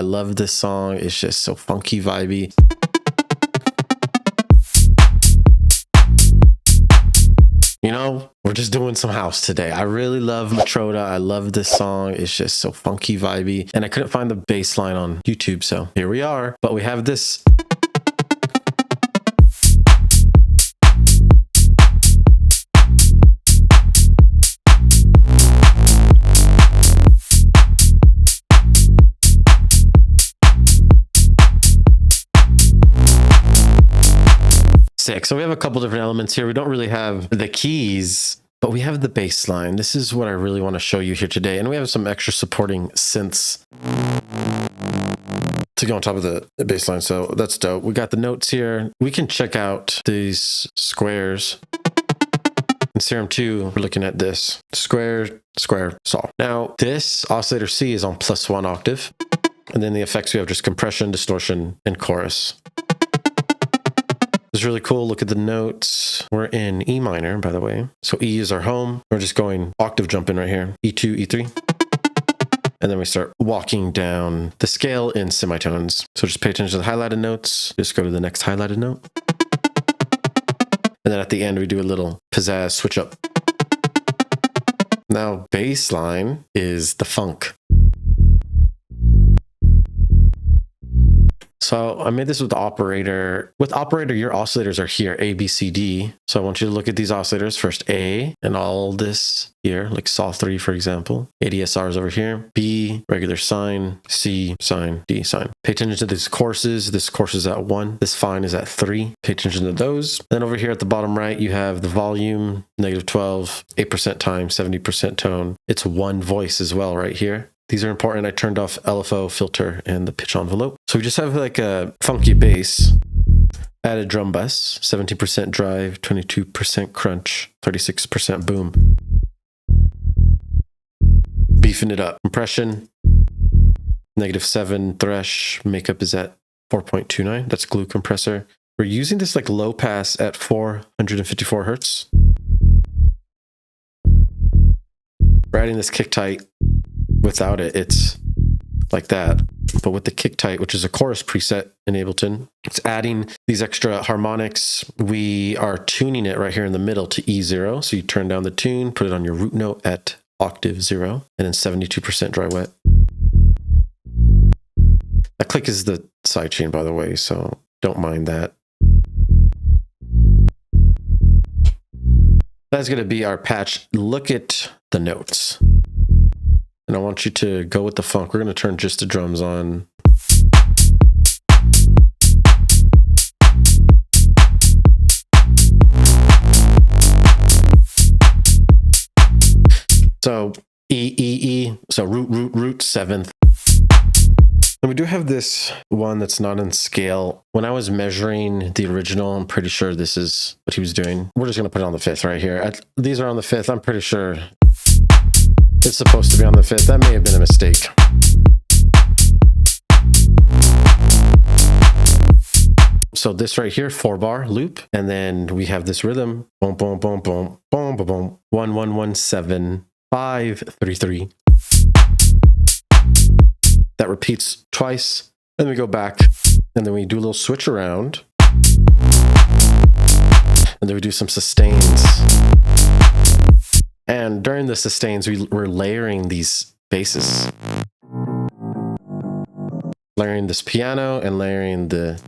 I love this song. It's just so funky, vibey. You know, we're just doing some house today. I really love Matroda. I love this song. It's just so funky, vibey. And I couldn't find the bass line on YouTube, so here we are. But we have this. Sick. So we have a couple different elements here. We don't really have the keys, but we have the bass line. This is what I really want to show you here today. And we have some extra supporting synths to go on top of the bass line. So that's dope. We got the notes here. We can check out these squares. In Serum 2, we're looking at this square, square, saw. Now, this oscillator C is on +1 octave. And then the effects, we have just compression, distortion, and chorus. It's really cool. Look at the notes. We're in E minor, by the way. So E is our home. We're just going octave jumping right here. E2, E3. And then we start walking down the scale in semitones. So just pay attention to the highlighted notes. Just go to the next highlighted note. And then at the end, we do a little pizzazz switch up. Now, bass line is the funk. So I made this with the operator. With operator, your oscillators are here, A, B, C, D. So I want you to look at these oscillators. First A, and all this here, like saw 3, for example. ADSR is over here. B, regular sine. C, sine. D, sine. Pay attention to these courses. This course is at 1. This fine is at 3. Pay attention to those. Then over here at the bottom right, you have the volume, -12, 8% time, 70% tone. It's one voice as well right here. These are important. I turned off LFO, filter, and the pitch envelope. So we just have like a funky bass, added drum bus, 17% drive, 22% crunch, 36% boom. Beefing it up. Compression, -7 thresh. Makeup is at 4.29. That's glue compressor. We're using this like low pass at 454 hertz. We're adding this kick tight. Without it, it's like that. But with the kick tight, which is a chorus preset in Ableton, it's adding these extra harmonics. We are tuning it right here in the middle to E0. So you turn down the tune, put it on your root note at octave 0, and then 72% dry wet. That click is the sidechain, by the way, so don't mind that. That's going to be our patch. Look at the notes. And I want you to go with the funk. We're going to turn just the drums on. So E, E, E. So root, root, root, 7th. And we do have this one that's not in scale. When I was measuring the original, I'm pretty sure this is what he was doing. We're just going to put it on the 5th right here. These are on the 5th. I'm pretty sure it's supposed to be on the 5th. That may have been a mistake. So this right here, 4-bar loop. And then we have this rhythm. Boom, boom, boom, boom, boom, boom, boom. 1, 1, 1, 7, 5, 3, 3. That repeats twice. Then we go back. And then we do a little switch around. And then we do some sustains. And during the sustains, we're layering these basses. Layering this piano and layering the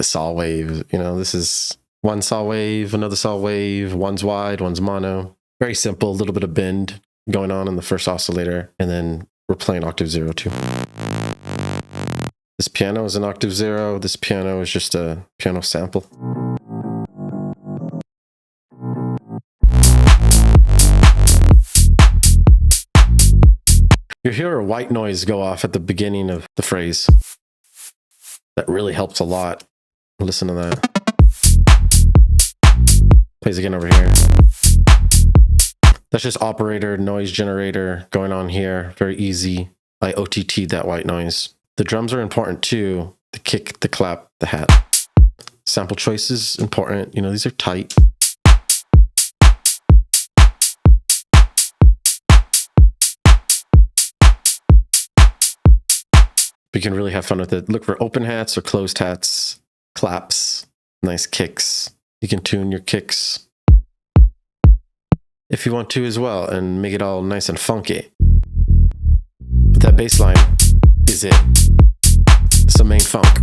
saw wave. You know, this is one saw wave, another saw wave, one's wide, one's mono. Very simple, a little bit of bend going on in the first oscillator. And then we're playing octave 0 too. This piano is an octave 0. This piano is just a piano sample. You hear a white noise go off at the beginning of the phrase. That really helps a lot. Listen to that. Plays again over here. That's just operator, noise generator going on here. Very easy. I OTT'd that white noise. The drums are important too. The kick, the clap, the hat. Sample choice is important. You know, these are tight. You can really have fun with it. Look for open hats or closed hats, claps, nice kicks. You can tune your kicks if you want to as well and make it all nice and funky. But that bass line is it. It's the main funk.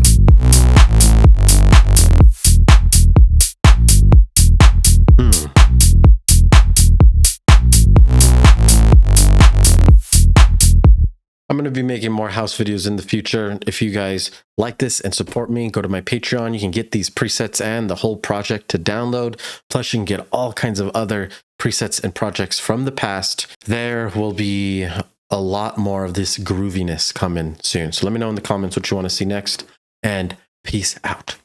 I'm going to be making more house videos in the future. If you guys like this and support me, go to my Patreon. You can get these presets and the whole project to download. Plus, you can get all kinds of other presets and projects from the past. There will be a lot more of this grooviness coming soon. So let me know in the comments what you want to see next, and peace out.